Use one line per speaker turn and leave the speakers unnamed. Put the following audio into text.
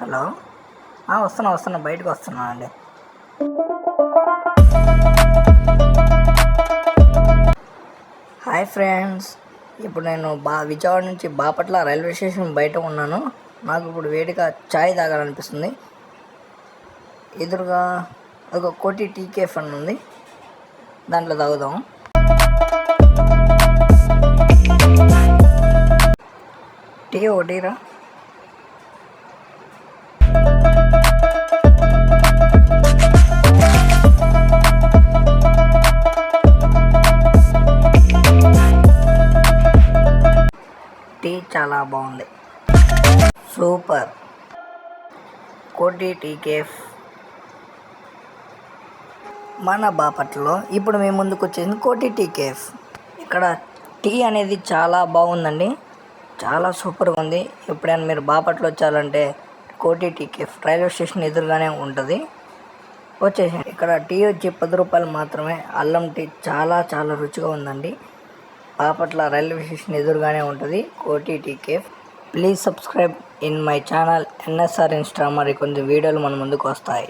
Hello, వస్తున్నా బయటకు వస్తున్నా అండి. హాయ్ ఫ్రెండ్స్, ఇప్పుడు నేను విజయవాడ నుంచి బాపట్ల రైల్వే స్టేషన్ బయట ఉన్నాను. నాకు ఇప్పుడు వేడిగా చాయ్ తాగాలనిపిస్తుంది. ఎదురుగా ఒక కోటి టీ కేఫ్ అని ఉంది, దాంట్లో తాగుదాం. టీ ఒకటిరా. టీ చాలా బాగుంది, సూపర్. కోటి టీ కేఫ్ మన బాపట్లలో. ఇప్పుడు మేము ముందుకు వచ్చేసింది కోటి టీ కేఫ్. ఇక్కడ టీ అనేది చాలా బాగుందండి, చాలా సూపర్గా ఉంది. ఎప్పుడైనా మీరు బాపట్ల వచ్చారంటే కోటి టీ కేఫ్ రైల్వే స్టేషన్ ఎదురుగానే ఉంటుంది, వచ్చేసండి. ఇక్కడ టీ వచ్చి 10 రూపాయలు మాత్రమే. అల్లం టీ చాలా చాలా రుచిగా ఉందండి. బాపట్ల రైల్వే స్టేషన్ ఎదురుగానే ఉంటుంది Koti tea cafe. Please subscribe in my channel NSR Insta. మరి కొన్ని వీడియోలు మన ముందుకు వస్తాయి.